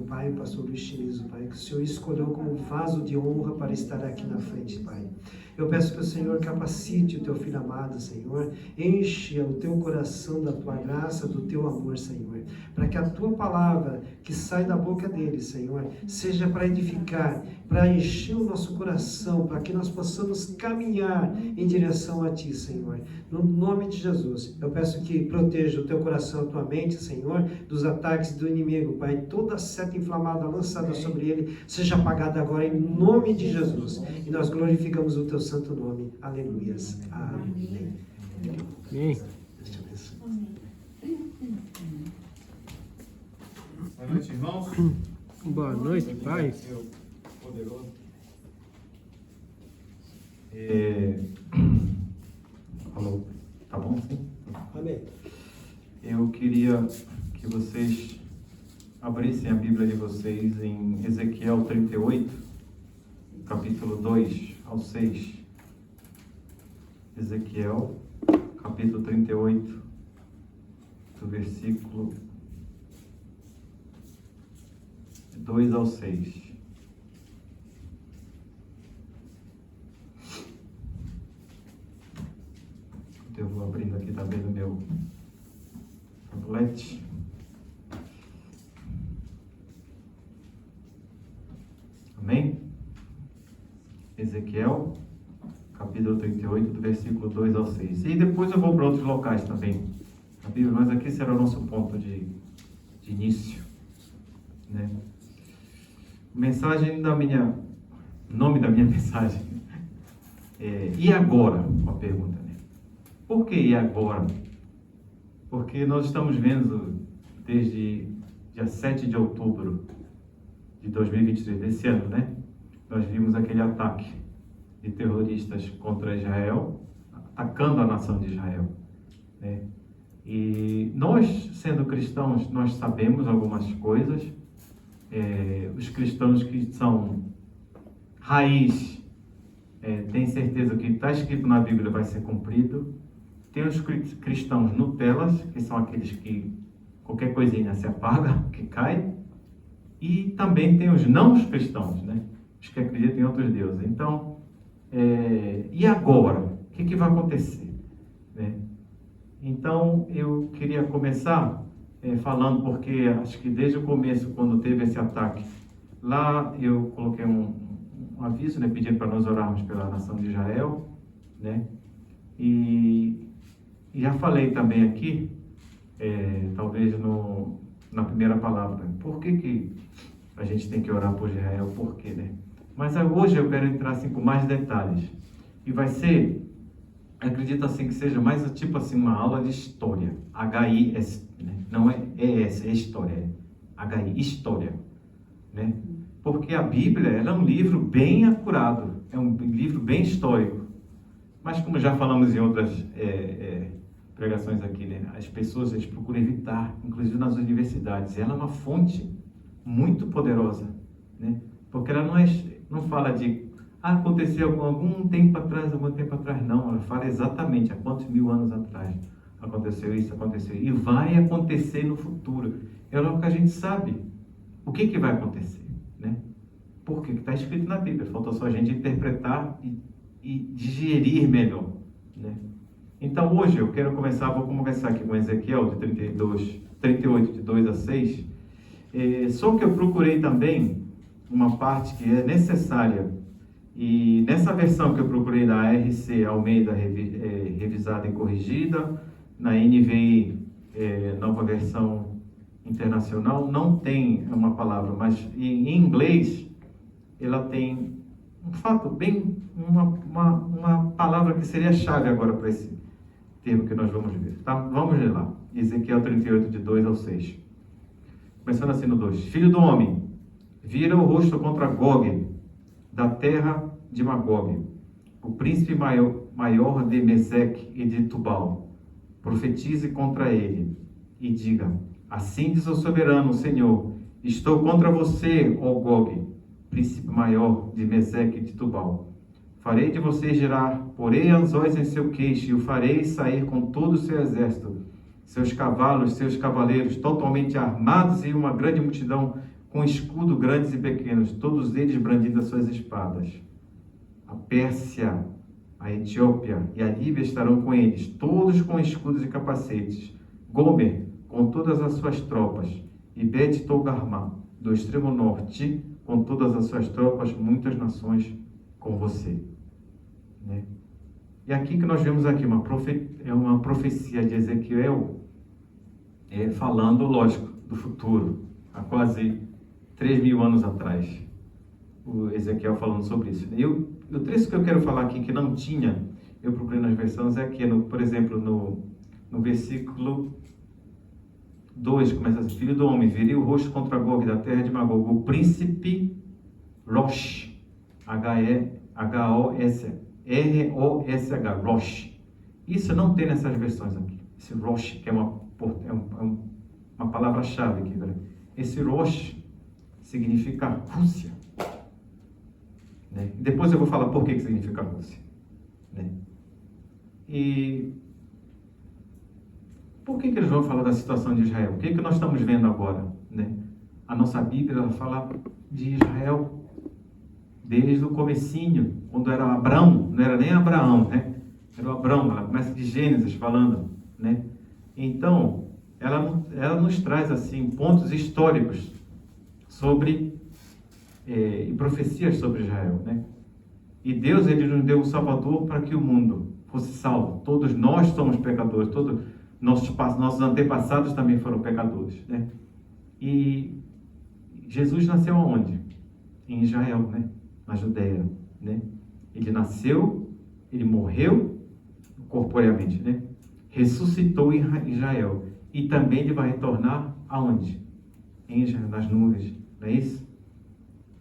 pai, o pastor Luiz Chirizo, Pai, que o Senhor escolheu como vaso de honra para estar aqui na frente, Pai. Eu peço que o Senhor capacite o teu filho amado, Senhor, enche o teu coração da tua graça, do teu amor, Senhor, para que a tua palavra que sai da boca dele, Senhor, seja para edificar, para encher o nosso coração, para que nós possamos caminhar em direção a ti, Senhor. No nome de Jesus, eu peço que proteja o teu coração, a tua mente, Senhor, dos ataques do inimigo, Pai. Toda seta inflamada lançada sobre ele seja apagada agora em nome de Jesus. E nós glorificamos o teu santo nome. Aleluias. Amém. Amém. Deixa eu ver isso. Boa noite, irmãos. Boa noite, Pai. Poderoso. Falou. Tá bom? Sim? Amém. Eu queria que vocês abrissem a Bíblia de vocês em Ezequiel 38, capítulo 2 ao 6. Ezequiel, capítulo 38, do versículo 2 ao 6. Eu vou abrindo aqui também no meu tablet. Amém? Ezequiel, capítulo 38, do versículo 2 ao 6. E depois eu vou para outros locais também na Bíblia, mas aqui será o nosso ponto de início, né? Mensagem da minha... Nome da minha mensagem é E agora? Uma pergunta, né? Por que e agora? Porque nós estamos vendo desde dia 7 de outubro de 2023, desse ano, né? Nós vimos aquele ataque de terroristas contra Israel, atacando a nação de Israel, né? E nós, sendo cristãos, nós sabemos algumas coisas. Os cristãos que são raiz têm certeza que está escrito na Bíblia vai ser cumprido. Tem os cristãos Nutelas, que são aqueles que qualquer coisinha se apaga, que cai. E também tem os não cristãos, né? Os que acreditam em outros deuses. Então, e agora? O que vai acontecer? Né? Então, eu queria começar falando, porque acho que desde o começo, quando teve esse ataque, lá eu coloquei um aviso, né, pedindo para nós orarmos pela nação de Israel, né? E já falei também aqui, talvez na primeira palavra, por que a gente tem que orar por Israel, por quê, né? Mas hoje eu quero entrar assim com mais detalhes, e vai ser, acredito assim que seja mais tipo assim uma aula de história, H-I-S, né? Não é ES, é história, é H-I, história, né? Porque a Bíblia, ela é um livro bem acurado, é um livro bem histórico, mas como já falamos em outras pregações aqui, né? As pessoas, eles procuram evitar, inclusive nas universidades. Ela é uma fonte muito poderosa, né? Porque ela não fala de aconteceu algum tempo atrás, não. Ela fala exatamente há quantos mil anos atrás aconteceu isso, e vai acontecer no futuro. É o que a gente sabe. O que vai acontecer, né? Porque está escrito na Bíblia. Falta só a gente interpretar e digerir melhor, né? Então hoje eu quero vou começar aqui com Ezequiel de 38, de 2 a 6. Só que eu procurei também uma parte que é necessária, e nessa versão que eu procurei da RC Almeida revisada e corrigida, na NVI nova versão internacional, não tem uma palavra, mas em inglês ela tem um fato bem, uma palavra que seria a chave agora para esse termo que nós vamos ver, tá? Vamos ler lá, Ezequiel 38, de 2 ao 6. Começando assim no 2. Filho do homem, vira o rosto contra Gog, da terra de Magog, o príncipe maior de Meseque e de Tubal. Profetize contra ele e diga: assim diz o soberano, o Senhor, estou contra você, ó Gog, príncipe maior de Meseque e de Tubal. Farei de você gerar, porei anzóis em seu queixo, e o farei sair com todo o seu exército, seus cavalos, seus cavaleiros, totalmente armados, e uma grande multidão com escudo grandes e pequenos, todos eles brandindo as suas espadas. A Pérsia, a Etiópia e a Líbia estarão com eles, todos com escudos e capacetes. Gomer, com todas as suas tropas, e Bet-Togarmá, do extremo norte, com todas as suas tropas, muitas nações com você. Né? E aqui que nós vemos aqui uma profecia de Ezequiel, falando, lógico, do futuro, há quase 3.000 anos atrás. O Ezequiel falando sobre isso. E o trecho que eu quero falar aqui, que não tinha, eu procurei nas versões, é aqui, por exemplo, no versículo 2, começa assim: Filho do homem, virei o rosto contra Gog, da terra de Magog, o príncipe Rosh, H-O-S-R-O-S-H, Rosh. Isso não tem nessas versões aqui. Esse Rosh, que é uma palavra-chave aqui. Né? Esse Rosh significa Rússia. Né? Depois eu vou falar por que significa Rússia. Né? E por que eles vão falar da situação de Israel? O que nós estamos vendo agora? Né? A nossa Bíblia ela fala de Israel desde o comecinho, quando era Abrão, não era nem Abraão, né? Era o Abrão, ela começa de Gênesis falando, né? Então, ela nos traz assim pontos históricos sobre e profecias sobre Israel, né? E Deus ele nos deu um Salvador para que o mundo fosse salvo. Todos nós somos pecadores, todos nossos antepassados também foram pecadores, né? E Jesus nasceu aonde? Em Israel, né? Na Judeia, né? Ele nasceu, ele morreu corporeamente, né? Ressuscitou em Israel e também ele vai retornar aonde? Em Israel, nas nuvens, não é isso?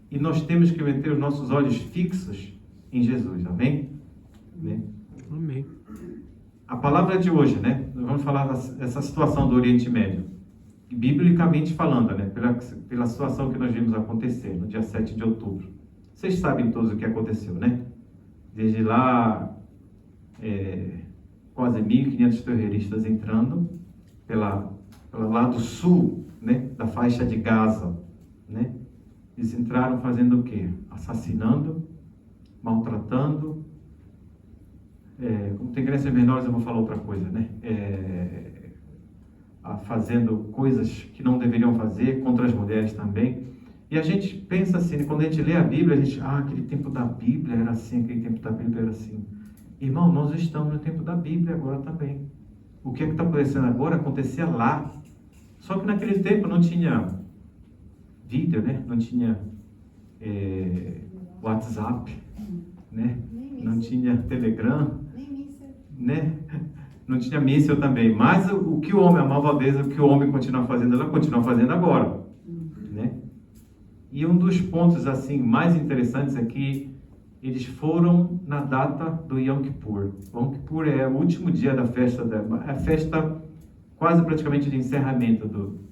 E nós temos que manter os nossos olhos fixos em Jesus, amém? Né? Amém. A palavra de hoje, né? Nós vamos falar dessa situação do Oriente Médio, biblicamente falando, né? Pela situação que nós vimos acontecer no dia 7 de outubro. Vocês sabem todos o que aconteceu, né? Desde lá, quase 1.500 terroristas entrando pelo lado sul, né? Da faixa de Gaza, né? Eles entraram fazendo o quê? Assassinando, maltratando. Como tem crianças menores, eu vou falar outra coisa, né? Fazendo coisas que não deveriam fazer, contra as mulheres também. E a gente pensa assim, quando a gente lê a Bíblia, a gente, aquele tempo da Bíblia era assim, aquele tempo da Bíblia era assim. Irmão, nós estamos no tempo da Bíblia agora também. O que é que está acontecendo agora, acontecia lá. Só que naquele tempo não tinha vídeo, né? Não tinha WhatsApp, né? Não tinha Telegram, né? Não tinha míssil também. Mas o que o homem, a malvadeza, o que o homem continua fazendo, ela continua fazendo agora, né? E um dos pontos assim mais interessantes é que eles foram na data do Yom Kippur. O Yom Kippur é o último dia da festa, a festa quase praticamente de encerramento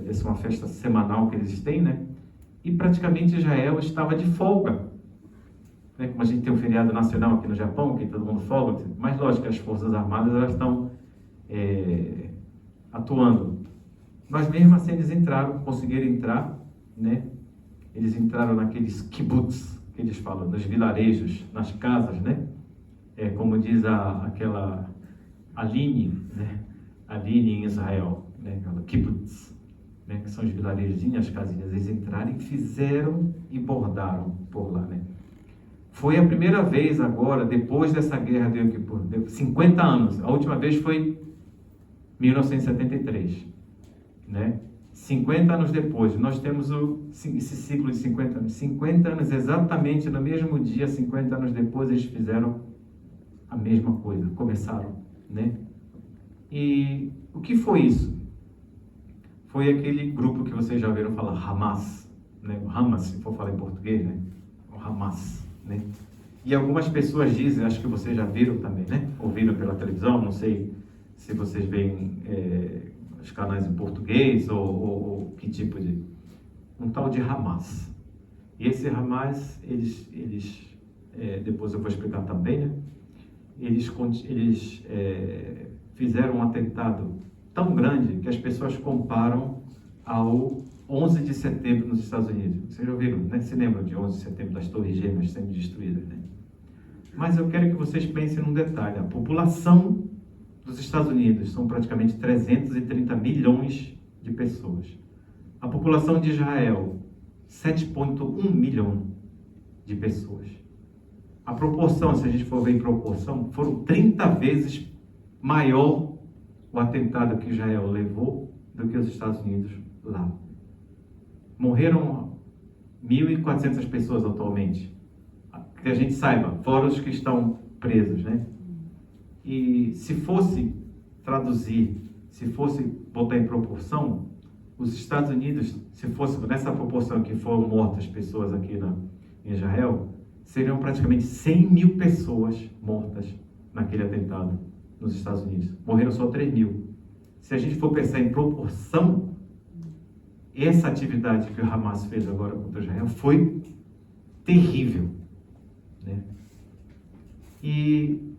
essa é uma festa semanal que eles têm, né? E praticamente Israel estava de folga. Né? Como a gente tem um feriado nacional aqui no Japão, que todo mundo folga, mas lógico que as forças armadas elas estão atuando. Mas mesmo assim eles conseguiram entrar, né? Eles entraram naqueles kibbutz, que eles falam, nos vilarejos, nas casas, né? Como diz aquela Aline, né? Aline em Israel, né? Aquela kibbutz, né? Que são os vilarejinhos, as casinhas. Eles entraram e fizeram e bordaram por lá, né? Foi a primeira vez agora, depois dessa guerra de Yom Kippur, 50 anos. A última vez foi 1973, né? 50 anos depois, nós temos esse ciclo de 50 anos. 50 anos exatamente no mesmo dia, 50 anos depois, eles fizeram a mesma coisa, começaram, né? E o que foi isso? Foi aquele grupo que vocês já ouviram falar, Hamas, né? O Hamas, se for falar em português, né? O Hamas, né? E algumas pessoas dizem, acho que vocês já viram também, né? Ouviram pela televisão, não sei se vocês veem os canais em português ou que tipo de... Um tal de Hamas. E esse Hamas, eles depois eu vou explicar também, né? Eles fizeram um atentado tão grande que as pessoas comparam ao 11 de setembro nos Estados Unidos. Vocês já ouviram, né? Se lembram de 11 de setembro, das Torres Gêmeas sendo destruídas, né? Mas eu quero que vocês pensem num detalhe. A população dos Estados Unidos são praticamente 330 milhões de pessoas. A população de Israel, 7,1 milhão de pessoas. A proporção, se a gente for ver em proporção, foram 30 vezes maior o atentado que Israel levou do que os Estados Unidos lá. Morreram 1.400 pessoas atualmente, que a gente saiba, fora os que estão presos, né? E se fosse traduzir, se fosse botar em proporção, os Estados Unidos, se fosse nessa proporção que foram mortas pessoas aqui em Israel, seriam praticamente 100 mil pessoas mortas naquele atentado nos Estados Unidos. Morreram só 3 mil. Se a gente for pensar em proporção, essa atividade que o Hamas fez agora contra Israel foi terrível, né? E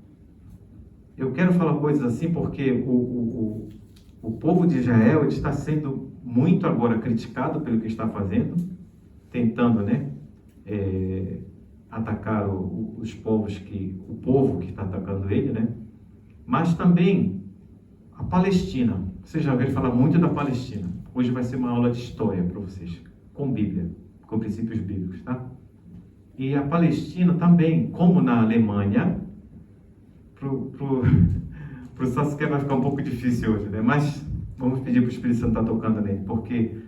eu quero falar coisas assim porque o povo de Israel está sendo muito agora criticado pelo que está fazendo, tentando, né, atacar o povo que está atacando ele, né? Mas também a Palestina. Vocês já ouviram falar muito da Palestina. Hoje vai ser uma aula de história para vocês, com Bíblia, com princípios bíblicos, tá? E a Palestina também, como na Alemanha, pro Sasuke vai ficar um pouco difícil hoje, né? Mas vamos pedir para o Espírito Santo estar tocando nele, porque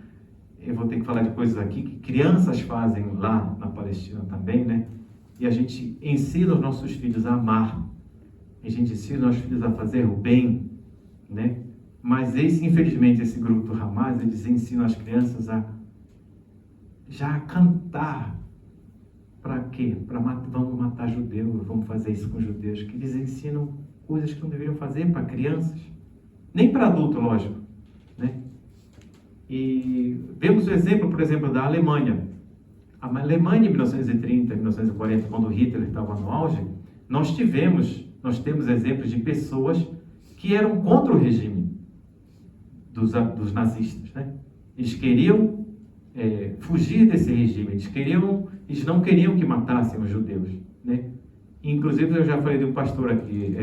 eu vou ter que falar de coisas aqui que crianças fazem lá na Palestina também, né? E a gente ensina os nossos filhos a amar, a gente ensina os nossos filhos a fazer o bem, né? Mas infelizmente esse grupo do Hamas, eles ensinam as crianças a já cantar. Para quê? Vamos matar judeus, vamos fazer isso com judeus, que eles ensinam coisas que não deveriam fazer para crianças, nem para adulto, lógico, né? E vemos o exemplo, por exemplo, da Alemanha. A Alemanha em 1930, 1940, quando Hitler estava no auge, nós temos exemplos de pessoas que eram contra o regime dos nazistas, né? Eles queriam fugir desse regime, eles não queriam que matassem os judeus, né? Inclusive, eu já falei de um pastor aqui,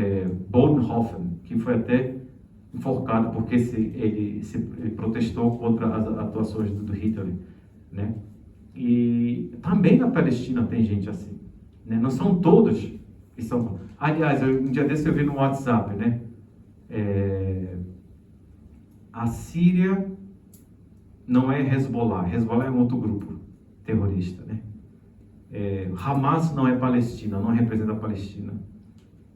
Bonhoeffer, que foi até enforcado porque ele protestou contra as atuações do Hitler, né? E também na Palestina tem gente assim, né? Não são todos que são... Aliás, um dia desse eu vi no WhatsApp, né? A Síria não é Hezbollah. Hezbollah é um outro grupo terrorista, né? Hamas não é Palestina, não representa a Palestina.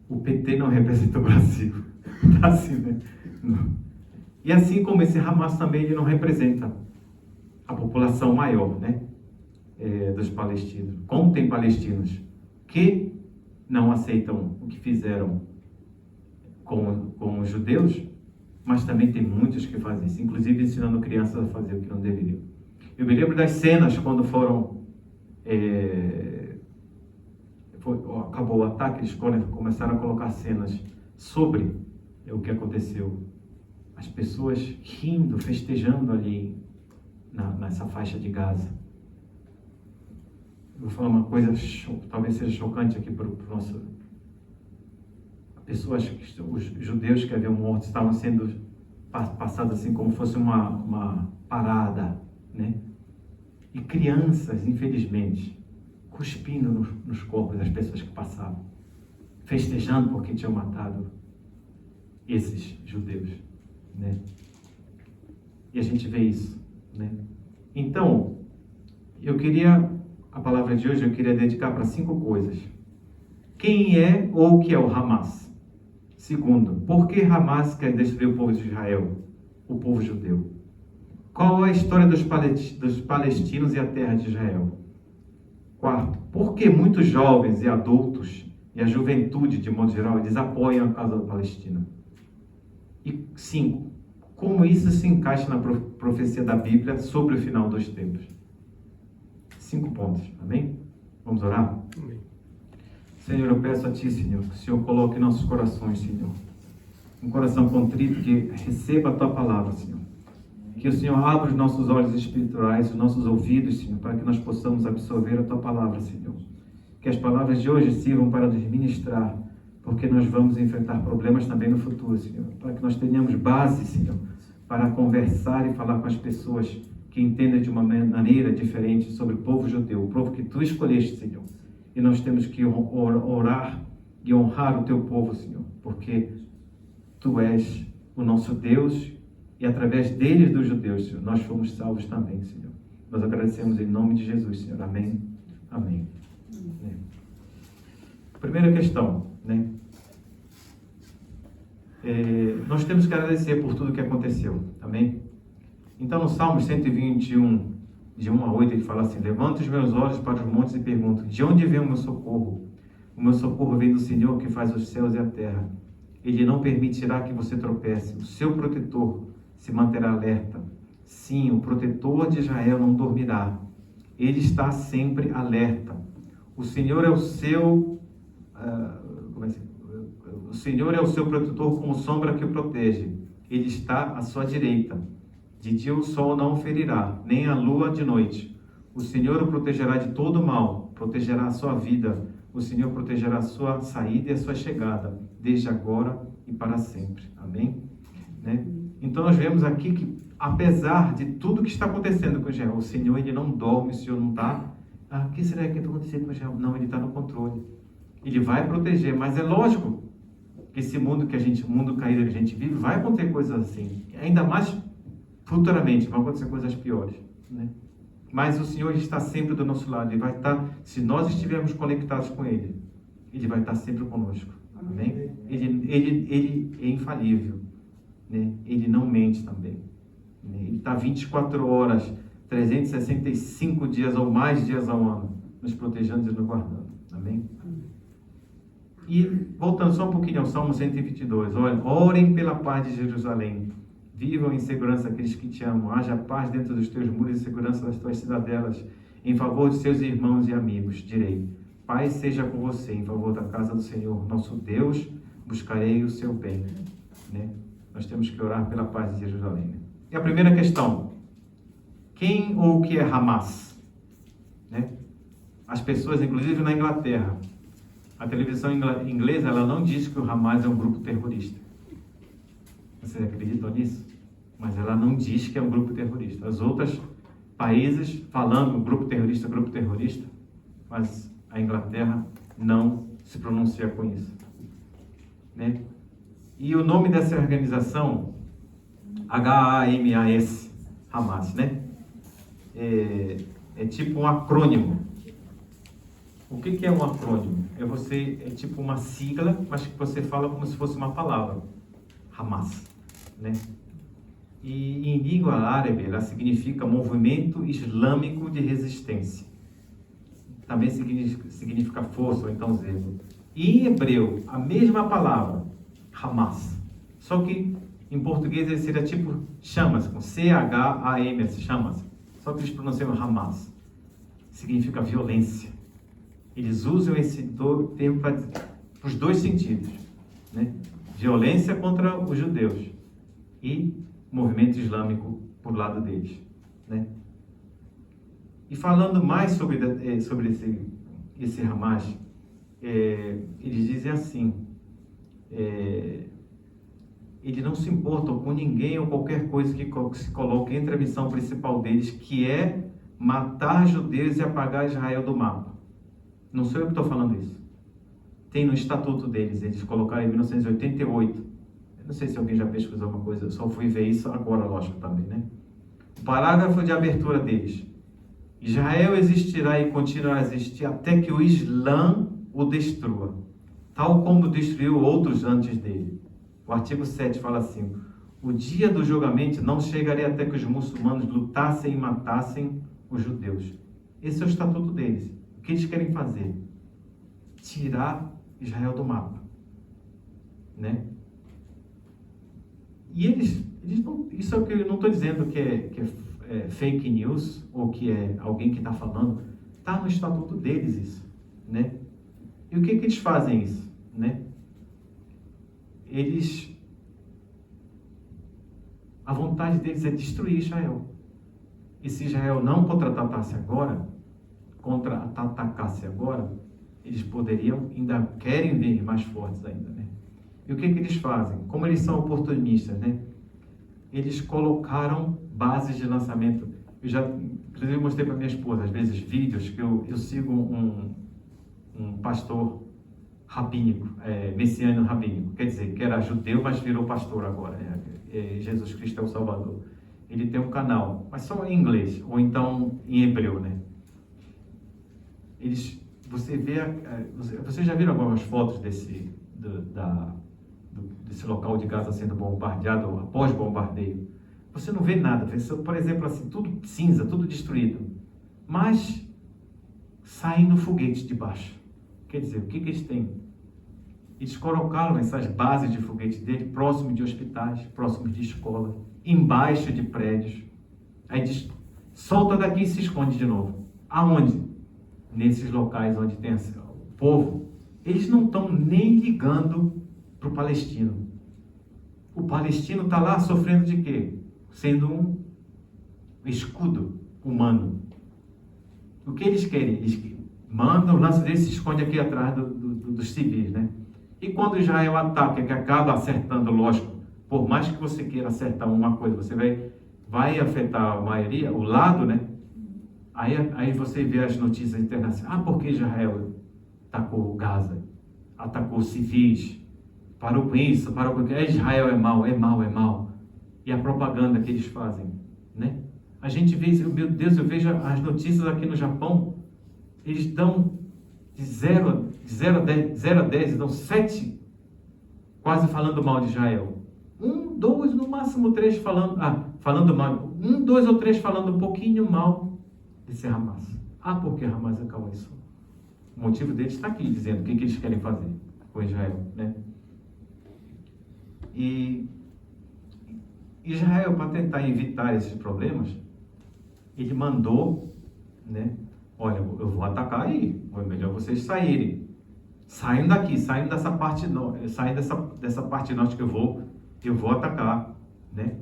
O PT não representa o Brasil. Tá assim, né? Não. E assim como esse Hamas também, ele não representa a população maior, né? Dos palestinos. Como tem palestinos que não aceitam o que fizeram com os judeus, mas também tem muitos que fazem isso, inclusive ensinando crianças a fazer o que não deveriam. Eu me lembro das cenas quando acabou o ataque, eles começaram a colocar cenas sobre o que aconteceu. As pessoas rindo, festejando ali nessa faixa de Gaza. Eu vou falar uma coisa, talvez seja chocante aqui para o nosso... Os judeus que haviam morto estavam sendo passados assim como fosse uma parada, né? E crianças, infelizmente, cuspindo nos corpos das pessoas que passavam, festejando porque tinham matado esses judeus, né? E a gente vê isso, né? Então, a palavra de hoje eu queria dedicar para 5 coisas. Quem é ou o que é o Hamas? Segundo, por que Hamas quer destruir o povo de Israel, o povo judeu? Qual é a história dos palestinos e a terra de Israel? Quarto, por que muitos jovens e adultos e a juventude, de modo geral, eles apoiam a causa da Palestina? E 5, como isso se encaixa na profecia da Bíblia sobre o final dos tempos? 5 pontos, amém? Vamos orar? Amém. Senhor, eu peço a Ti, Senhor, que o Senhor coloque em nossos corações, Senhor, um coração contrito que receba a Tua palavra, Senhor. Que o Senhor abra os nossos olhos espirituais, os nossos ouvidos, Senhor, para que nós possamos absorver a Tua palavra, Senhor. Que as palavras de hoje sirvam para nos ministrar, porque nós vamos enfrentar problemas também no futuro, Senhor. Para que nós tenhamos base, Senhor, para conversar e falar com as pessoas que entendem de uma maneira diferente sobre o povo judeu, o povo que Tu escolheste, Senhor. E nós temos que orar e honrar o Teu povo, Senhor, porque Tu és o nosso Deus e através deles, dos judeus, Senhor, nós fomos salvos também, Senhor. Nós agradecemos em nome de Jesus, Senhor. Amém. Amém. Primeira questão, né? Nós temos que agradecer por tudo que aconteceu, amém? Então, no Salmo 121, de 1 a 8, ele fala assim: levanto os meus olhos para os montes e pergunto, de onde vem o meu socorro? O meu socorro vem do Senhor que faz os céus e a terra. Ele não permitirá que você tropece. O seu protetor se manterá alerta. Sim, o protetor de Israel não dormirá. Ele está sempre alerta. O Senhor é o seu... O Senhor é o seu protetor como sombra que o protege. Ele está à sua direita. De dia o sol não o ferirá, nem a lua de noite. O Senhor o protegerá de todo mal, protegerá a sua vida. O Senhor protegerá a sua saída e a sua chegada, desde agora e para sempre. Amém? Né? Então nós vemos aqui que, apesar de tudo que está acontecendo com Israel, o Senhor ele não dorme, o Senhor não está... o que será que está acontecendo com Israel? Não, ele está no controle. Ele vai proteger, mas é lógico que esse mundo mundo caído que a gente vive, vai acontecer coisas assim. Ainda mais futuramente, vão acontecer coisas piores, né? Mas o Senhor está sempre do nosso lado. Ele vai estar, se nós estivermos conectados com Ele, Ele vai estar sempre conosco. Amém? Ele é infalível, né? Ele não mente também, né? Ele está 24 horas, 365 dias ou mais dias ao ano, nos protegendo e nos guardando. Amém? E voltando só um pouquinho ao Salmo 122, olha, orem pela paz de Jerusalém. Vivam em segurança aqueles que te amam. Haja paz dentro dos teus muros e segurança das tuas cidadelas. Em favor de seus irmãos e amigos, direi: paz seja com você. Em favor da casa do Senhor, nosso Deus, buscarei o seu bem. Né? Nós temos que orar pela paz de Jerusalém. Né? E a primeira questão: quem ou o que é Hamas? Né? As pessoas, inclusive na Inglaterra, a televisão inglesa, ela não diz que o Hamas é um grupo terrorista. Vocês acreditam nisso? Mas ela não diz que é um grupo terrorista. Os outros países falando grupo terrorista, mas a Inglaterra não se pronuncia com isso. Né? E o nome dessa organização, Hamas, Hamas, né? É tipo um acrônimo. O que é um acrônimo? É tipo uma sigla, mas que você fala como se fosse uma palavra. Hamas, né? E em língua árabe, ela significa movimento islâmico de resistência. Também significa força, ou então zelo. E em hebreu, a mesma palavra, Hamas. Só que em português ele seria tipo chamas, com C-H-A-M-S, chamas. Só que eles pronunciam Hamas. Significa violência. Eles usam esse termo para os dois sentidos, né? Violência contra os judeus e movimento islâmico por lado deles, né? E falando mais sobre esse Hamas, eles dizem assim, eles não se importam com ninguém ou qualquer coisa que se coloque entre a missão principal deles, que é matar judeus e apagar Israel do mapa. Não sou eu que estou falando isso. Tem no estatuto deles, eles colocaram em 1988. Eu não sei se alguém já pesquisou alguma coisa, eu só fui ver isso agora, lógico, também, né? O parágrafo de abertura deles: Israel existirá e continuará a existir até que o Islã o destrua, tal como destruiu outros antes dele. O artigo 7 fala assim: o dia do julgamento não chegaria até que os muçulmanos lutassem e matassem os judeus. Esse é o estatuto deles. O que eles querem fazer? Tirar Israel do mapa, né? E eles não, isso é o que eu não estou dizendo que é fake news ou que é alguém que está falando. Está no estatuto deles isso, né? E o que eles fazem isso, né? Eles A vontade deles é destruir Israel. E se Israel não contra-atacasse agora, eles poderiam, ainda querem vir mais fortes ainda, né? E o que eles fazem? Como eles são oportunistas, né? Eles colocaram bases de lançamento. Eu já, inclusive, mostrei para minha esposa, às vezes, vídeos que eu sigo um pastor rabínico, messiânico rabínico, quer dizer, que era judeu, mas virou pastor agora, Jesus Cristo é o Salvador. Ele tem um canal, mas só em inglês, ou então em hebreu, né? Vocês já viram algumas fotos desse local de Gaza sendo bombardeado, após bombardeio? Você não vê nada, por exemplo, assim, tudo cinza, tudo destruído, mas saindo foguetes de baixo. Quer dizer, o que eles têm? Eles colocaram essas bases de foguete dele próximo de hospitais, próximo de escola, embaixo de prédios. Aí diz, solta daqui e se esconde de novo. Aonde? Nesses locais onde tem o povo. Eles não estão nem ligando para o palestino. O palestino está lá sofrendo de quê? Sendo um escudo humano. O que eles querem? Eles mandam, o lance deles se esconde aqui atrás dos civis, né? E quando Israel ataca, que acaba acertando, lógico, por mais que você queira acertar uma coisa, você vai afetar a maioria, o lado, né? Aí você vê as notícias internacionais. Porque Israel atacou Gaza, atacou civis, parou com isso, parou com aquilo. Israel é mau, é mau, é mau. E a propaganda que eles fazem, né? A gente vê, meu Deus, eu vejo as notícias aqui no Japão, eles dão de 0 a 10, dão 7 quase falando mal de Israel. 1, 2, no máximo 3 falando mal. 1, 2 ou 3 falando um pouquinho mal desse Hamas. Porque Hamas acabou isso. O motivo deles está aqui, dizendo o que eles querem fazer com Israel, né? E Israel, para tentar evitar esses problemas, ele mandou, né? Olha, eu vou atacar aí, é melhor vocês saírem. Saiam daqui, saiam dessa parte norte, saiam dessa parte norte que eu vou atacar, né?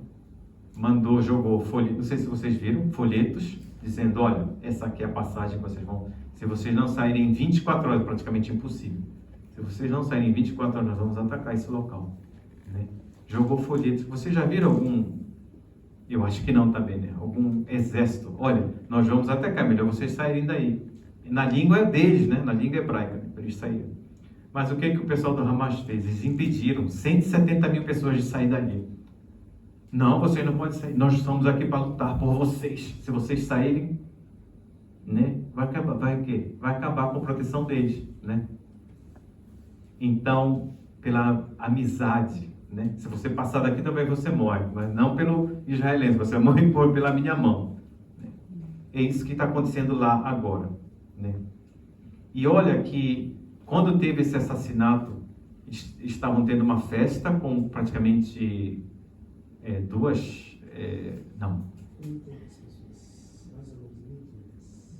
Jogou folhetos, não sei se vocês viram, folhetos, dizendo, olha, essa aqui é a passagem que vocês vão, se vocês não saírem em 24 horas, praticamente impossível. Se vocês não saírem em 24 horas, nós vamos atacar esse local, né? Jogou folhetos. Vocês já viram algum, eu acho que não também, né? Algum exército, olha, nós vamos atacar, melhor vocês saírem daí. Na língua deles, né? Na língua hebraica, né? Para eles saírem. Mas o que o pessoal do Hamas fez? Eles impediram 170 mil pessoas de sair dali. Não, vocês não podem sair. Nós estamos aqui para lutar por vocês. Se vocês saírem, né? Vai acabar com a proteção deles, né? Então, pela amizade, né? Se você passar daqui também você morre, mas não pelo israelense, você morre pela minha mão, né? É isso que está acontecendo lá agora, né? E olha que quando teve esse assassinato, estavam tendo uma festa com praticamente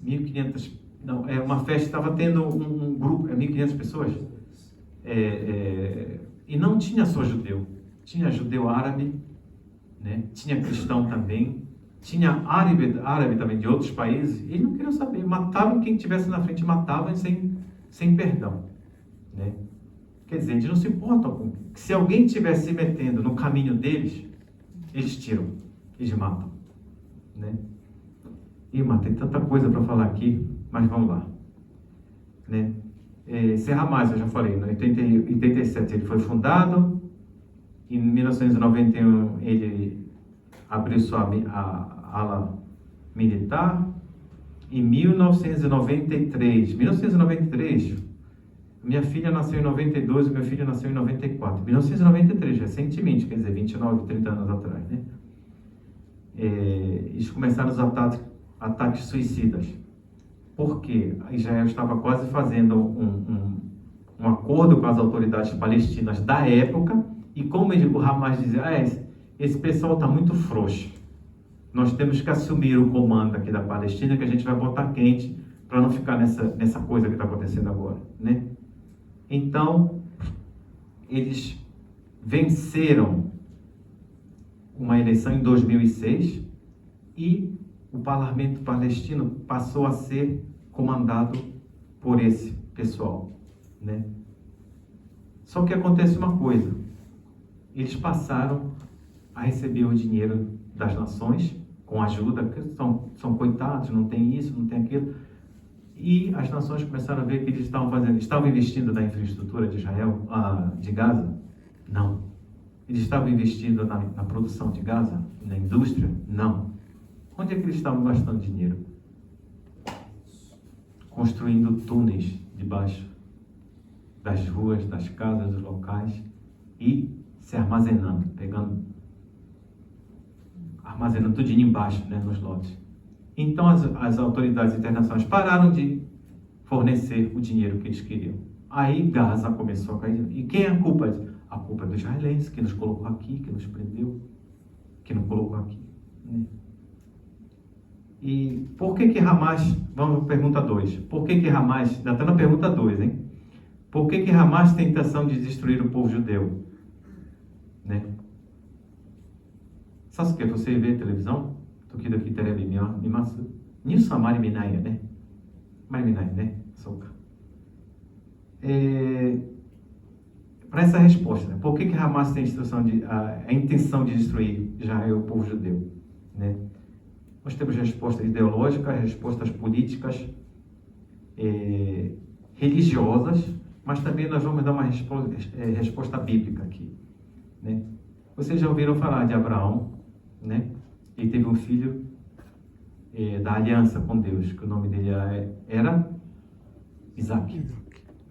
1.500, não, uma festa, estava tendo um grupo, 1.500 pessoas, e não tinha só judeu, tinha judeu árabe, né? Tinha cristão também, tinha árabe também de outros países, e eles não queriam saber, matavam quem estivesse na frente, matavam sem perdão, né? Quer dizer, eles não se importam com, se alguém estiver se metendo no caminho deles, eles tiram, eles matam, né? Mas tem tanta coisa para falar aqui, mas vamos lá, né? Hamas, eu já falei, em 87 ele foi fundado, em 1991 ele abriu sua ala militar, em 1993, minha filha nasceu em 92, meu filho nasceu em 94, 1993, recentemente, quer dizer, 29, 30 anos atrás, né? Eles começaram os ataques suicidas. Porque Israel estava quase fazendo um acordo com as autoridades palestinas da época, e como o Hamas dizia, esse pessoal está muito frouxo, nós temos que assumir o comando aqui da Palestina, que a gente vai botar quente, para não ficar nessa coisa que está acontecendo agora, né? Então, eles venceram uma eleição em 2006 e o parlamento palestino passou a ser comandado por esse pessoal, né? Só que acontece uma coisa, eles passaram a receber o dinheiro das nações com ajuda, porque são coitados, não tem isso, não tem aquilo, e as nações começaram a ver que eles estavam investindo na infraestrutura de Israel, de Gaza? Não. Eles estavam investindo na produção de Gaza, na indústria? Não. Onde é que eles estavam gastando dinheiro? Construindo túneis debaixo das ruas, das casas, dos locais e se armazenando, armazenando tudinho embaixo, né, nos lotes. Então as autoridades internacionais pararam de fornecer o dinheiro que eles queriam. Aí Gaza começou a cair. E quem é a culpa? A culpa é do israelense, que nos colocou aqui, que nos prendeu, que nos colocou aqui, né? E por que Hamas, vamos para a pergunta 2, por que Hamas, já está na pergunta 2, hein? Por que Hamas tem intenção de destruir o povo judeu? Né? Sabe o que? Você vê televisão? Tokidoki terebi mimasu. Nisso amari minaya, né? Mari minaya, né? Soka. Para essa resposta, né? Por que Hamas tem a intenção de destruir Israel, o povo judeu? Né? Nós temos respostas ideológicas, respostas políticas, religiosas, mas também nós vamos dar uma resposta bíblica aqui, né? Vocês já ouviram falar de Abraão, né? Ele teve um filho da aliança com Deus, que o nome dele era Isaac,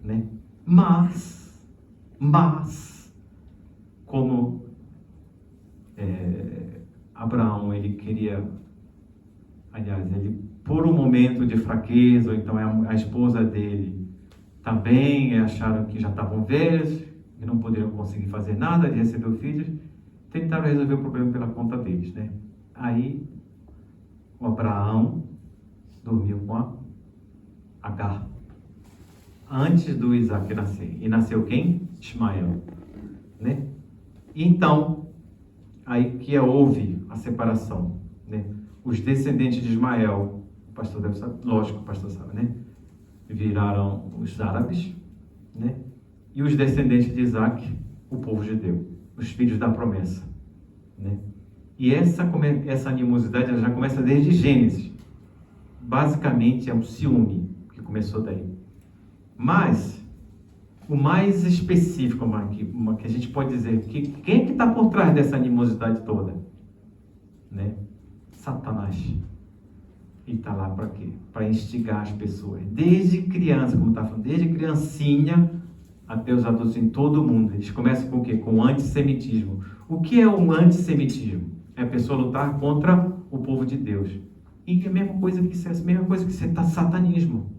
né? Mas, como Abraão, ele queria, aliás, ele por um momento de fraqueza, ou então a esposa dele também acharam que já estavam velhos e não poderiam conseguir fazer nada de receber filhos, tentaram resolver o problema pela conta deles, né? Aí o Abraão dormiu com a Agar antes do Isaac nascer. E nasceu quem? Ismael, né? E então aí que houve a separação, né? Os descendentes de Ismael, o pastor deve saber, lógico, o pastor sabe, né? Viraram os árabes, né? E os descendentes de Isaac, o povo judeu, os filhos da promessa, né? E essa animosidade ela já começa desde Gênesis. Basicamente é um ciúme que começou daí. Mas o mais específico que a gente pode dizer, quem é que está por trás dessa animosidade toda? Né? Satanás. E está lá para quê? Para instigar as pessoas. Desde criança, como está falando, desde criancinha até os adultos em todo o mundo. Eles começam com o quê? Com o antissemitismo. O que é um antissemitismo? É a pessoa lutar contra o povo de Deus. E é a mesma coisa que satanismo.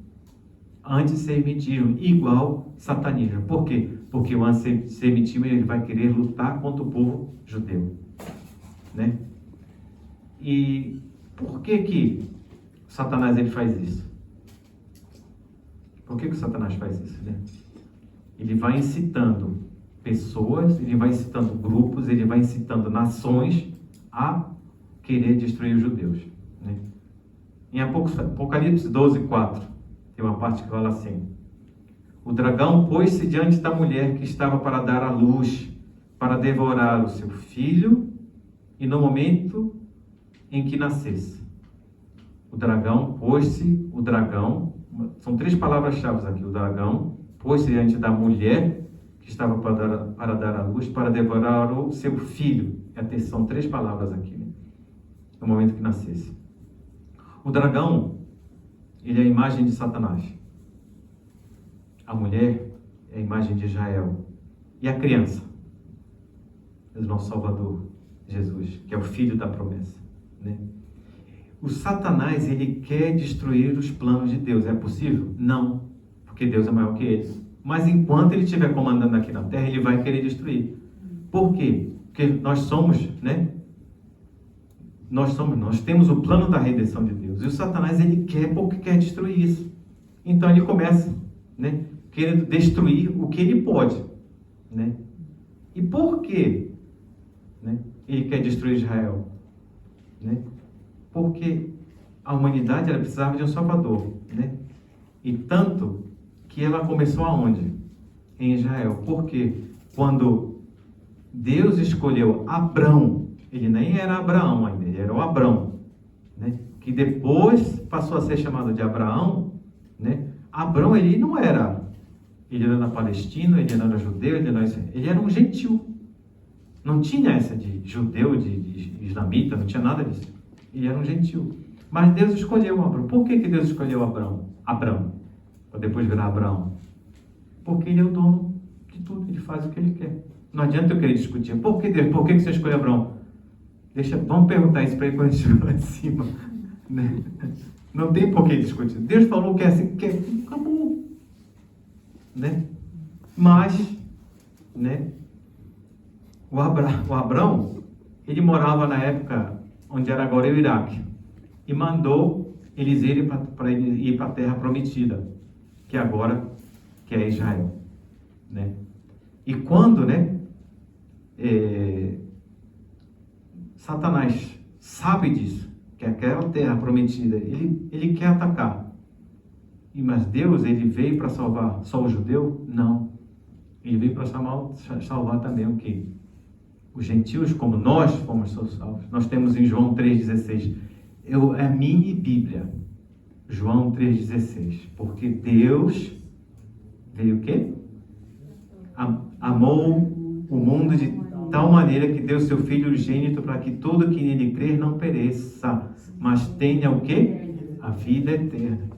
Antissemitismo igual satanismo. Por quê? Porque o antissemitismo ele vai querer lutar contra o povo judeu, né? E por que Satanás ele faz isso? Por que o Satanás faz isso, né? Ele vai incitando pessoas, ele vai incitando grupos, ele vai incitando nações a querer destruir os judeus, né? Em Apocalipse 12:4 tem uma parte que fala assim: o dragão pôs-se diante da mulher que estava para dar à luz, para devorar o seu filho, e no momento em que nascesse. O dragão, são 3 palavras-chave aqui, o dragão pôs-se diante da mulher que estava para dar à luz, para devorar o seu filho. São 3 palavras aqui, né? No momento que nascesse. O dragão, ele é a imagem de Satanás. A mulher é a imagem de Israel. E a criança, é o nosso Salvador, Jesus, que é o filho da promessa, né? O Satanás, ele quer destruir os planos de Deus. É possível? Não, porque Deus é maior que ele. Mas enquanto ele estiver comandando aqui na terra, ele vai querer destruir. Por quê? Porque nós somos, né? Nós temos o plano da redenção de Deus. E o Satanás, ele quer porque quer destruir isso. Então ele começa, né, querendo destruir o que ele pode, né? E por quê? Né? ele quer destruir Israel? Né? Porque a humanidade ela precisava de um Salvador, né? E tanto que ela começou aonde? Em Israel. Porque quando Deus escolheu Abrão, ele nem era Abraão ainda, ele era o Abrão, né? Que depois passou a ser chamado de Abraão, né? Abrão, ele não era palestino, ele não era judeu, ele era um gentil. Não tinha essa de judeu, de islamita, não tinha nada disso. Ele era um gentil. Mas Deus escolheu Abrão. Por que Deus escolheu Abrão? Para depois virar Abraão. Porque ele é o dono de tudo, ele faz o que ele quer. Não adianta eu querer discutir. Por que Deus? Por que você escolheu Abrão? Vamos perguntar isso para ele quando a gente estiver lá em cima. Né? Não tem por que discutir. Deus falou que é assim, que acabou. Né? Mas, né? O Abrão, ele morava na época onde era agora o Iraque. E mandou eles irem para ir para a terra prometida, que agora que é Israel, né? E quando, né, Satanás sabe disso, que aquela terra prometida, ele quer atacar. Mas Deus, ele veio para salvar só o judeu? Não. Ele veio para salvar também o quê? Os gentios, como nós fomos salvos. Nós temos em João 3,16. É a mini Bíblia. João 3,16. Porque Deus veio o quê? Amou o mundo de tal maneira que deu seu Filho unigênito para que todo que nele crer não pereça, mas tenha o quê? A vida eterna.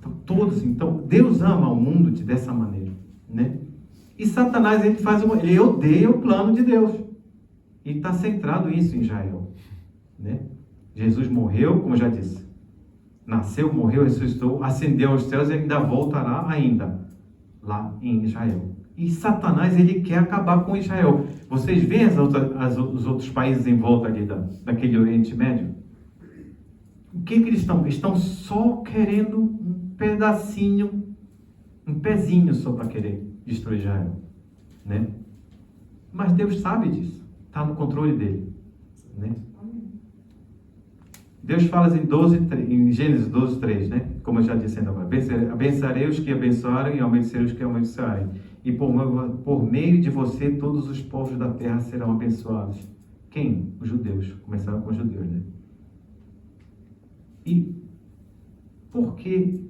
Então Deus ama o mundo dessa maneira, né? E Satanás, ele odeia o plano de Deus. E está centrado isso em Israel, né? Jesus morreu, como eu já disse, nasceu, morreu, ressuscitou, ascendeu aos céus e ainda voltará ainda lá em Israel. E Satanás, ele quer acabar com Israel. Vocês veem os outros países em volta ali daquele Oriente Médio? O que eles estão? Eles estão só querendo um pedacinho, um pezinho só para querer destruir Israel, né? Mas Deus sabe disso. Está no controle dele, né? Deus fala em Gênesis 12:3, né? Como eu já disse ainda agora. Abençoarei os que abençoarem e amaldiçoarei os que amaldiçoarem. E por meio de você todos os povos da terra serão abençoados. Quem? Os judeus. Começaram com os judeus, né? E por que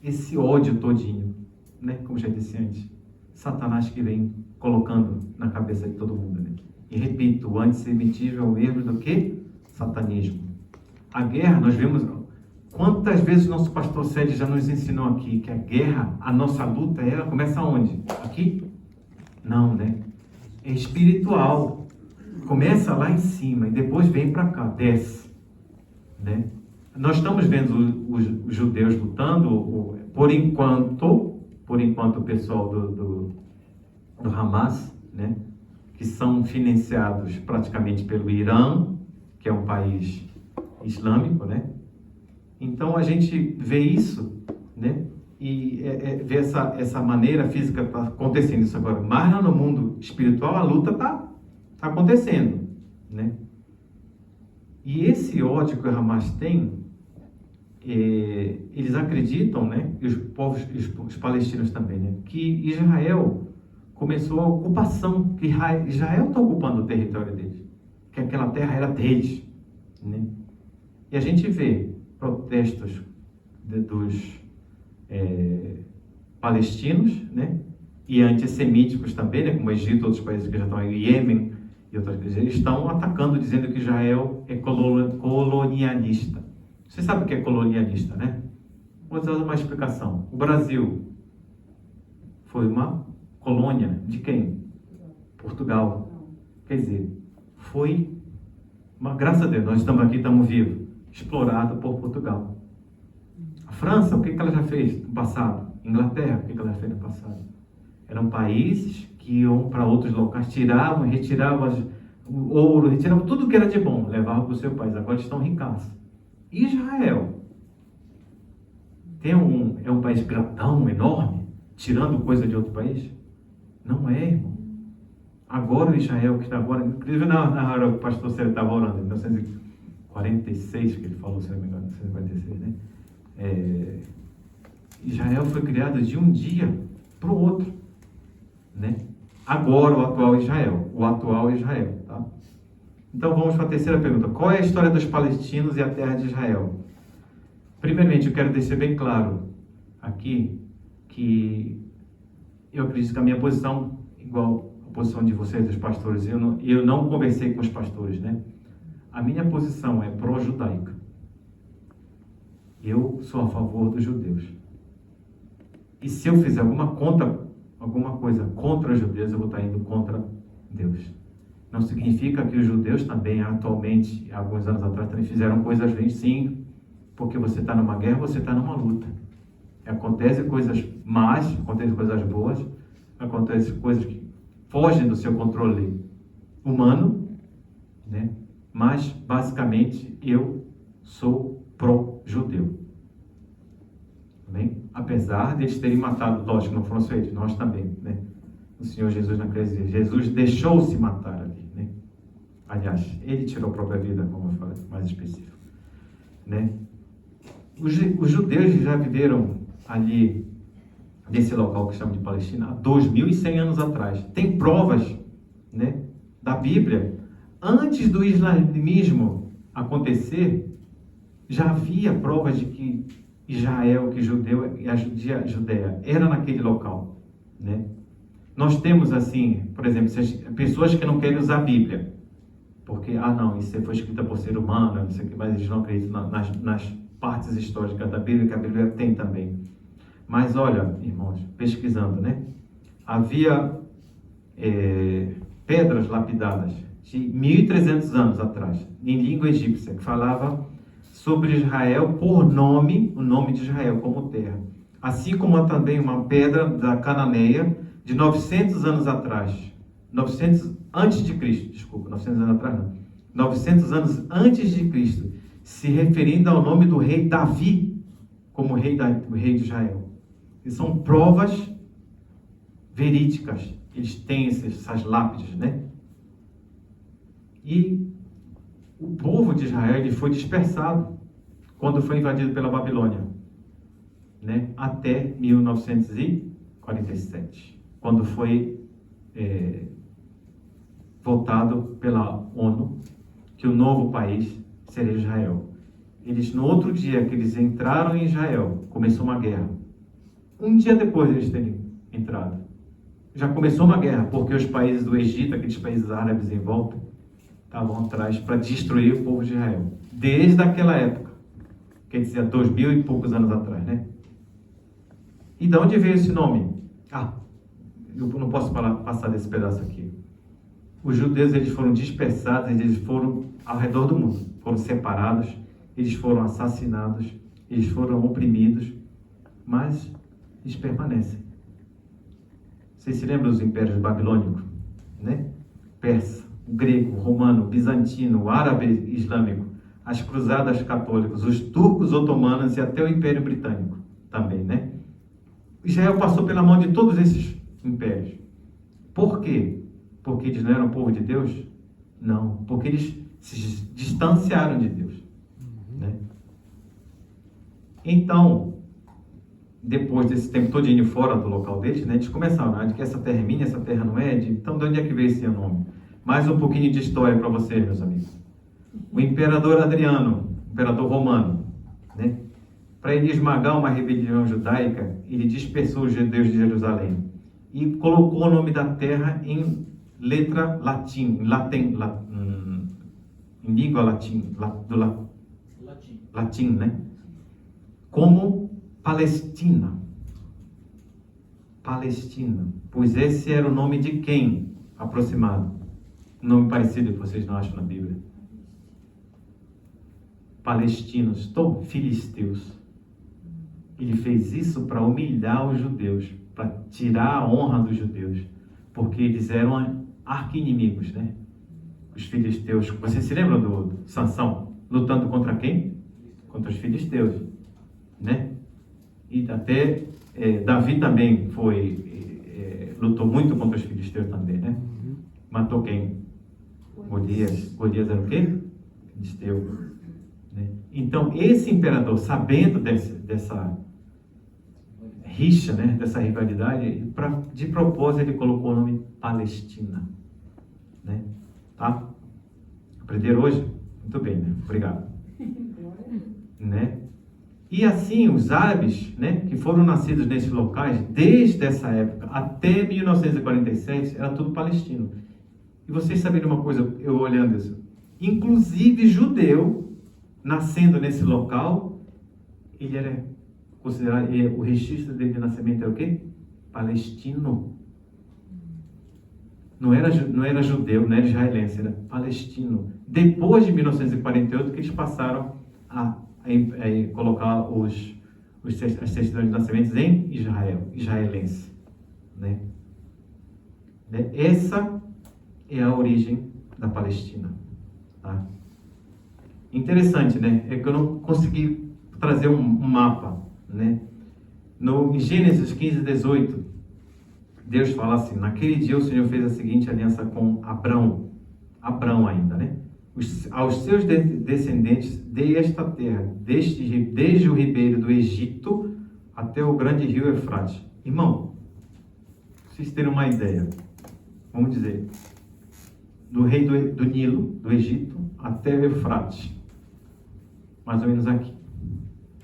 esse ódio todinho, né? Como já disse antes, Satanás que vem colocando na cabeça de todo mundo, né? E repito, o antissemitismo é o mesmo do que satanismo. A guerra, nós vemos quantas vezes o nosso pastor Sérgio já nos ensinou aqui que a guerra, a nossa luta, ela começa onde? Aqui? Não, né? É espiritual. Começa lá em cima e depois vem para cá, desce, né? Nós estamos vendo os judeus lutando, por enquanto o pessoal do Hamas, né, que são financiados praticamente pelo Irã, que é um país islâmico, né? Então a gente vê isso, né? E vê essa maneira física tá acontecendo isso agora. Mas lá no mundo espiritual a luta tá acontecendo, né? E esse ódio que o Hamas tem, eles acreditam, né? E os povos, os palestinos também, né? Que Israel começou a ocupação, que Israel está ocupando o território deles, que aquela terra era deles, né? E a gente vê protestos dos palestinos, né? E antissemíticos também, né? Como o Egito, outros países que já estão aí, o Iêmen e outras coisas, eles estão atacando, dizendo que Israel é colonialista. Você sabe o que é colonialista, né? Vou dar uma explicação. O Brasil foi uma colônia de quem? Portugal. Quer dizer, foi graças a Deus, nós estamos aqui, estamos vivos, explorado por Portugal. A França, o que ela já fez no passado? Inglaterra, o que ela já fez no passado? Eram países que iam para outros locais, retiravam o ouro, retiravam tudo que era de bom, levavam para o seu país. Agora estão ricaços. Israel é um país grandão, enorme, tirando coisa de outro país? Não é, irmão. Agora o Israel que está agora, inclusive na hora que o pastor Célio estava orando, em 1946, que ele falou, se não me engano, 1946, né? Israel foi criado de um dia para o outro, né? Agora o atual Israel, tá? Então vamos para a terceira pergunta. Qual é a história dos palestinos e a terra de Israel? Primeiramente, eu quero deixar bem claro aqui que eu acredito que a minha posição, igual a posição de vocês, dos pastores, eu não conversei com os pastores, né? A minha posição é pró-judaica. Eu sou a favor dos judeus. E se eu fizer alguma coisa contra os judeus, eu vou estar indo contra Deus. Não significa que os judeus também, atualmente, alguns anos atrás, também fizeram coisas ruins, sim, porque você está numa guerra, você está numa luta. Acontecem coisas más, acontecem coisas boas, acontecem coisas que fogem do seu controle humano, né? Mas, basicamente, eu sou pró-judeu. Amém? Apesar de eles terem matado, lógico, não foram só eles, nós também, né? O Senhor Jesus na cruz, Jesus deixou-se matar ali, né? Aliás, ele tirou a própria vida, como eu falei, mais específico, né? Os judeus já viveram ali, nesse local que chama de Palestina, há 2.100 anos atrás. Tem provas, né, da Bíblia. Antes do islamismo acontecer, já havia provas de que Israel, que judeu e a Judéia era naquele local, né? Nós temos assim, por exemplo, pessoas que não querem usar a Bíblia, porque, não, isso foi escrita por ser humano, não sei o que, mas eles não acreditam nas partes históricas da Bíblia, que a Bíblia tem também. Mas olha, irmãos, pesquisando, né? Havia pedras lapidadas de 1.300 anos atrás, em língua egípcia, que falava sobre Israel por nome, o nome de Israel como terra. Assim como também uma pedra da Cananeia de 900 anos atrás, 900 antes de Cristo, desculpa, 900 anos atrás não, 900 anos antes de Cristo, se referindo ao nome do rei Davi como rei de Israel. E são provas verídicas. Eles têm essas lápides, né? E o povo de Israel ele foi dispersado quando foi invadido pela Babilônia, né? Até 1947, quando foi votado pela ONU que o novo país seria Israel. Eles, no outro dia que eles entraram em Israel, começou uma guerra. Um dia depois de eles terem entrado, já começou uma guerra, porque os países do Egito, aqueles países árabes em volta, estavam atrás para destruir o povo de Israel. Desde aquela época, quer dizer, 2.000 e poucos anos atrás, né? E de onde veio esse nome? Eu não posso passar desse pedaço aqui. Os judeus, eles foram dispersados, eles foram ao redor do mundo, foram separados, eles foram assassinados, eles foram oprimidos, mas eles permanecem. Vocês se lembram dos impérios babilônicos, né? Persa, o grego, o romano, o bizantino, o árabe islâmico, as cruzadas católicas, os turcos otomanos e até o Império Britânico também, né? Israel passou pela mão de todos esses impérios. Por quê? Porque eles não eram povo de Deus? Não, porque eles se distanciaram de Deus, né? Então, depois desse tempo todinho fora do local deles, né, eles começaram, de que essa terra é minha, essa terra não é, então de onde é que veio esse nome? Mais um pouquinho de história para vocês, meus amigos. O imperador Adriano, imperador romano, né, para ele esmagar uma rebelião judaica, ele dispersou os judeus de Jerusalém e colocou o nome da terra em letra latim, em língua latim, né? Como Palestina, pois esse era o nome de quem? Aproximado. Nome parecido que vocês não acham na Bíblia. Palestinos, filisteus. Ele fez isso para humilhar os judeus, para tirar a honra dos judeus, porque eles eram arqui-inimigos, né? Os filisteus. Vocês se lembram do Sansão lutando contra quem? Contra os filisteus, né? E até Davi também lutou muito contra os filisteus também, né? matou quem? Golias. Golias era o quê? Filisteu. Né? Então, esse imperador, sabendo dessa rixa, né, dessa rivalidade, de propósito ele colocou o nome Palestina. Né? Tá? Aprenderam hoje? Muito bem, né? Obrigado. Né? E assim, os árabes, né, que foram nascidos nesses locais, desde essa época até 1947, era tudo palestino. E vocês sabem de uma coisa, eu olhando isso, inclusive judeu, nascendo nesse local, ele era considerado, o registro dele de nascimento era o quê? Palestino. Não era judeu, não era israelense, era palestino. Depois de 1948 que eles passaram a colocar as certidões de nascimento em Israel, israelense. Né? Essa é a origem da Palestina. Tá? Interessante, né? É que eu não consegui trazer um mapa. Né? Em Gênesis 15, 18, Deus fala assim: naquele dia o Senhor fez a seguinte aliança com Abrão ainda, né? Aos seus descendentes dei esta terra, desde o ribeiro do Egito até o grande rio Eufrates. Irmão, pra vocês terem uma ideia, vamos dizer, do rei do Nilo, do Egito, até o Eufrates, mais ou menos aqui,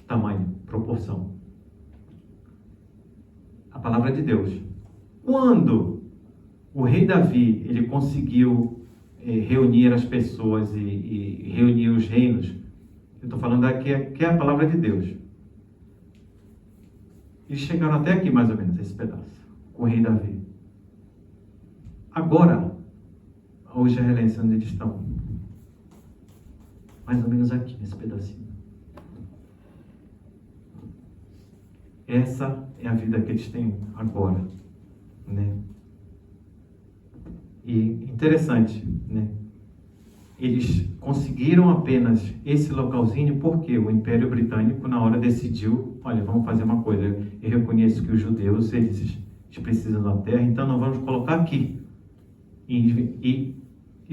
tamanho, proporção. A palavra de Deus. Quando o rei Davi, ele conseguiu reunir as pessoas e reunir os reinos, eu estou falando aqui que é a palavra de Deus. Eles chegaram até aqui, mais ou menos, esse pedaço, com o rei Davi. Agora, os israelenses, onde eles estão? Mais ou menos aqui, nesse pedacinho. Essa é a vida que eles têm agora, né? E interessante, né? Eles conseguiram apenas esse localzinho porque o Império Britânico, na hora, decidiu: olha, vamos fazer uma coisa, eu reconheço que os judeus, eles precisam da terra, então nós vamos colocar aqui. E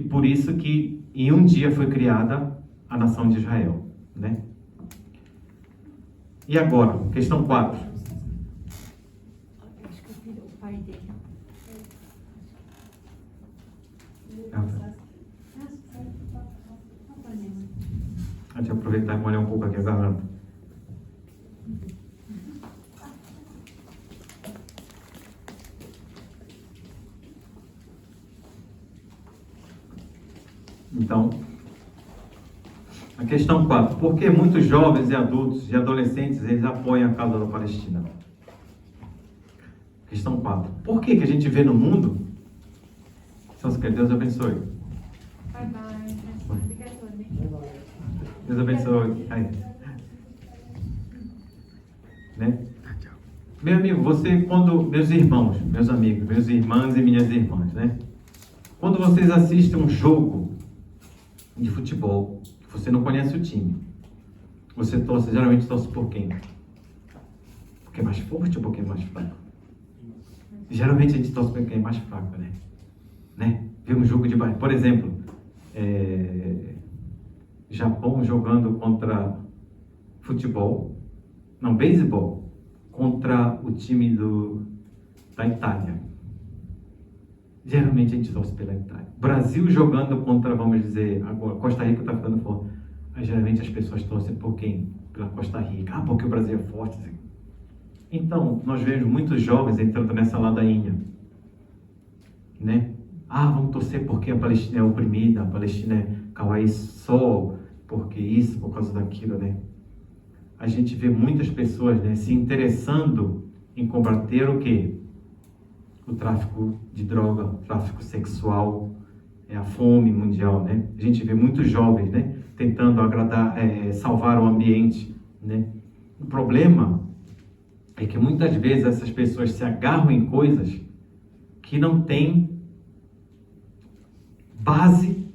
por isso que em um dia foi criada a nação de Israel, né? E agora, questão 4. Acho que o pai dele. Deixa eu aproveitar e molhar um pouco aqui a garganta. Então, a questão 4. Por que muitos jovens e adultos e adolescentes eles apoiam a causa da Palestina? Questão 4. Por que a gente vê no mundo? Só se quer, Deus abençoe. Deus abençoe. Aí. Né? Meu amigo, você quando... Meus irmãos, meus amigos, meus irmãs e minhas irmãs, né? Quando vocês assistem um jogo de futebol, você não conhece o time, você geralmente torce por quem? Porque é mais forte ou porque é mais fraco? Geralmente a gente torce por quem é mais fraco, né? Ver um jogo de bairro, por exemplo, Japão jogando contra beisebol, contra o time da Itália. Geralmente a gente torce pela Itália. Brasil jogando contra, vamos dizer, agora Costa Rica está ficando forte. Mas geralmente as pessoas torcem por quem? Pela Costa Rica. Ah, porque o Brasil é forte. Então, nós vemos muitos jovens entrando nessa ladainha, né? Ah, vamos torcer porque a Palestina é oprimida, a Palestina é kawaii só, porque isso, por causa daquilo, né? A gente vê muitas pessoas, né, se interessando em combater o quê? O tráfico de droga, o tráfico sexual, a fome mundial, né? A gente vê muitos jovens, né, tentando agradar, salvar o ambiente, né? O problema é que muitas vezes essas pessoas se agarram em coisas que não têm base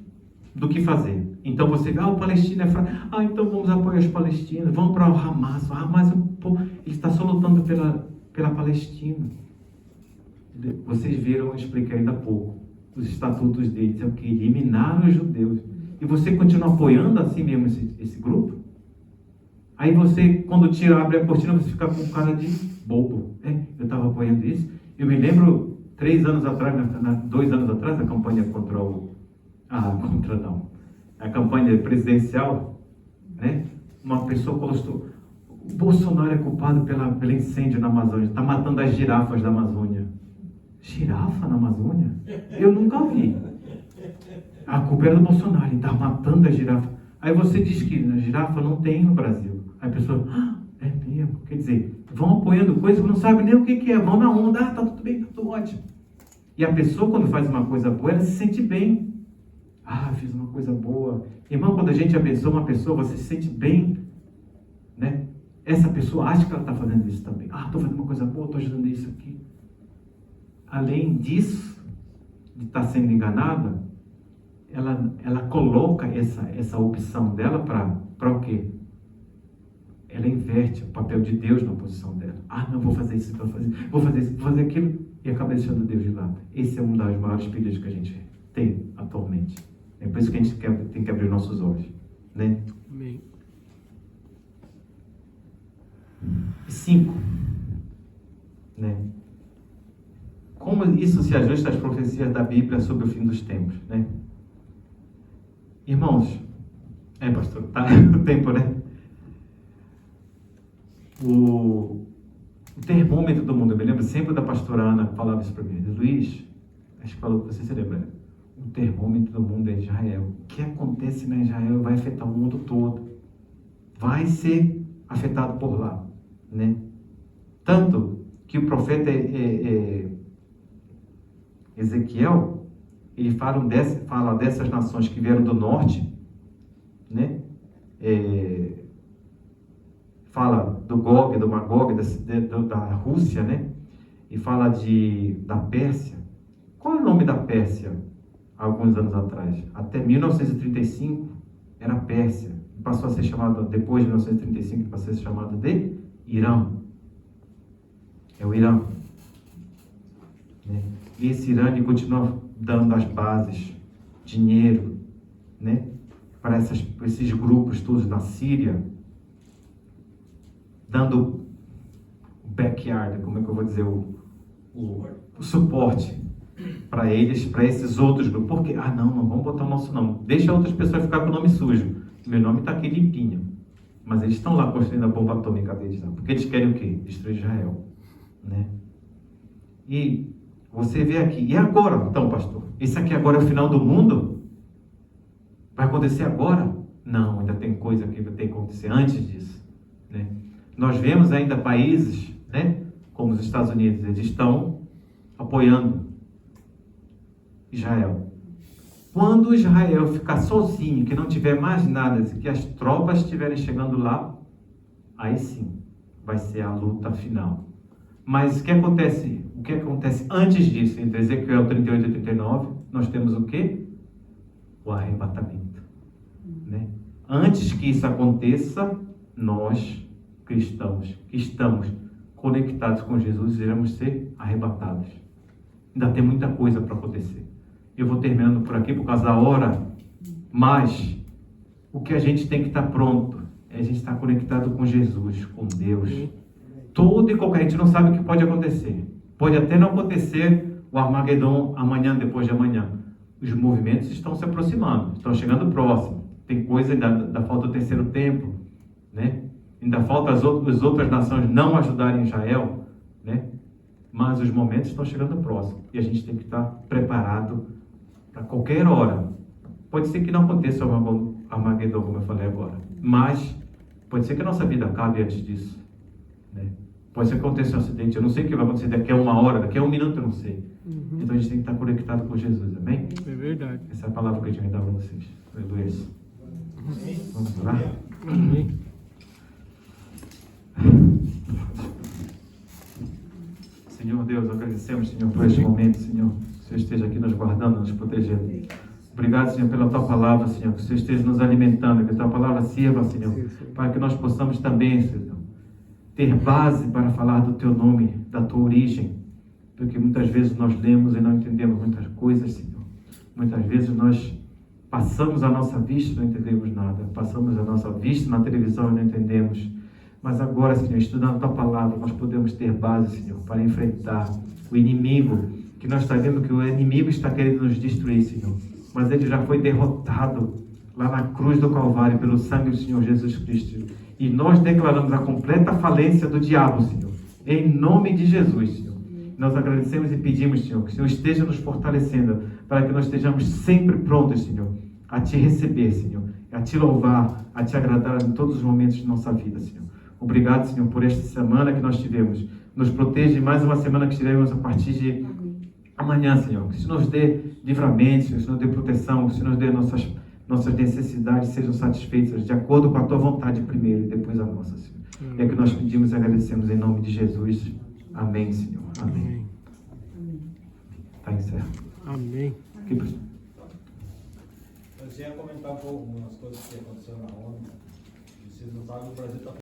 do que fazer. Então você vê, o Palestina é fraco, então vamos apoiar os palestinos, vamos para o Hamas. O Hamas, ele está só lutando pela Palestina. Vocês viram, eu expliquei ainda há pouco, os estatutos deles, é o que? Eliminar os judeus. E você continua apoiando assim mesmo esse grupo? Aí você, quando abre a cortina, você fica com cara de bobo. Eu estava apoiando isso. Eu me lembro, 2 anos atrás, a campanha a campanha presidencial, né? Uma pessoa postou: o Bolsonaro é culpado pelo incêndio na Amazônia, está matando as girafas da Amazônia. Girafa na Amazônia? Eu nunca vi. A culpa era do Bolsonaro, ele está matando as girafas. Aí você diz que a girafa não tem no Brasil. Aí a pessoa, é mesmo? Quer dizer, vão apoiando coisas que não sabem nem o que é, vão na onda, tá tudo bem, tá tudo ótimo. E a pessoa, quando faz uma coisa boa, ela se sente bem. Fiz uma coisa boa. Irmão, quando a gente abençoa uma pessoa, você se sente bem, né? Essa pessoa acha que ela está fazendo isso também. Estou fazendo uma coisa boa, estou ajudando isso aqui. Além disso, de estar sendo enganada, ela coloca essa opção dela para o quê? Ela inverte o papel de Deus na posição dela. Não, vou fazer isso, vou fazer isso, vou fazer aquilo, e acaba deixando Deus de lado. Esse é um dos maiores perigos que a gente tem atualmente. É por isso que a gente tem que abrir nossos olhos, né? Amém. 5, né? Como isso se ajusta às profecias da Bíblia sobre o fim dos tempos, né? Irmãos, pastor, tá o tempo, né? O termômetro do mundo, eu me lembro sempre da pastora Ana que falava isso para mim. Luiz, acho que falou, você se lembra? O termômetro do mundo é Israel. O que acontece na Israel vai afetar o mundo todo. Vai ser afetado por lá, né? Tanto que o profeta Ezequiel, ele fala dessas nações que vieram do norte, né? Fala do Gog, do Magog, da Rússia, né? E fala da Pérsia. Qual é o nome da Pérsia? Há alguns anos atrás. Até 1935 era Pérsia. Passou a ser chamado, depois de 1935, passou a ser chamado de Irã. É o Irã. Né? E esse Irã continua dando as bases, dinheiro, né? Para esses grupos todos na Síria, dando o backyard, como é que eu vou dizer, o suporte para eles, para esses outros grupos. Porque, não vamos botar o nosso nome. Deixa outras pessoas ficar com o nome sujo. Meu nome está aqui limpinho. Mas eles estão lá construindo a bomba atômica deles, não. Porque eles querem o quê? Destruir Israel, né? E você vê aqui, e agora, então, pastor? Esse aqui agora é o final do mundo? Vai acontecer agora? Não, ainda tem coisa que tem que acontecer antes disso, né? Nós vemos ainda países, né, como os Estados Unidos, eles estão apoiando Israel. Quando Israel ficar sozinho, que não tiver mais nada, que as tropas estiverem chegando lá, aí sim vai ser a luta final. Mas o que acontece antes disso? Entre Ezequiel 38 e 39, nós temos o quê? O arrebatamento, né? Antes que isso aconteça, nós, cristãos, que estamos conectados com Jesus, iremos ser arrebatados. Ainda tem muita coisa para acontecer. Eu vou terminando por aqui por causa da hora, mas o que a gente tem que estar pronto é a gente estar conectado com Jesus, com Deus. Tudo e qualquer, a gente não sabe o que pode acontecer. Pode até não acontecer o Armagedon amanhã, depois de amanhã. Os movimentos estão se aproximando, estão chegando próximo. Tem coisa, ainda falta o terceiro templo, né? Ainda falta as outras nações não ajudarem Israel, né? Mas os momentos estão chegando próximo. E a gente tem que estar preparado para qualquer hora. Pode ser que não aconteça o Armagedon, como eu falei agora. Mas pode ser que a nossa vida acabe antes disso, né? Pode ser que aconteça um acidente. Eu não sei o que vai acontecer daqui a 1 hora, daqui a 1 minuto, eu não sei. Então a gente tem que estar conectado com Jesus, amém? É verdade. Essa é a palavra que eu tinha que dar para vocês. Aleluia. Vamos orar? Amém. Senhor Deus, agradecemos, Senhor, por este momento, Senhor. Que o Senhor esteja aqui nos guardando, nos protegendo. Obrigado, Senhor, pela Tua palavra, Senhor. Que o Senhor esteja nos alimentando, que a Tua palavra sirva, Senhor, para que nós possamos também, Senhor, ter base para falar do Teu nome, da Tua origem. Porque muitas vezes nós lemos e não entendemos muitas coisas, Senhor. Muitas vezes nós passamos a nossa vista e não entendemos nada. Passamos a nossa vista na televisão e não entendemos. Mas agora, Senhor, estudando a Tua Palavra, nós podemos ter base, Senhor, para enfrentar o inimigo, que nós estamos vendo que o inimigo está querendo nos destruir, Senhor. Mas ele já foi derrotado lá na cruz do Calvário pelo sangue do Senhor Jesus Cristo. E nós declaramos a completa falência do diabo, Senhor. Em nome de Jesus, Senhor. Nós agradecemos e pedimos, Senhor, que o Senhor esteja nos fortalecendo para que nós estejamos sempre prontos, Senhor, a Te receber, Senhor, a Te louvar, a Te agradar em todos os momentos de nossa vida, Senhor. Obrigado, Senhor, por esta semana que nós tivemos. Nos protege mais uma semana que teremos a partir de amanhã, Senhor. Que o Senhor nos dê livramento, que o Senhor nos dê proteção, que o Senhor nos dê nossas necessidades sejam satisfeitas de acordo com a Tua vontade primeiro e depois a nossa, Senhor. É que nós pedimos e agradecemos em nome de Jesus. Amém, Senhor. Amém. Está encerrado. Amém. Eu ia comentar um pouco algumas coisas que aconteceram na ONU. Vocês não sabem, o Brasil está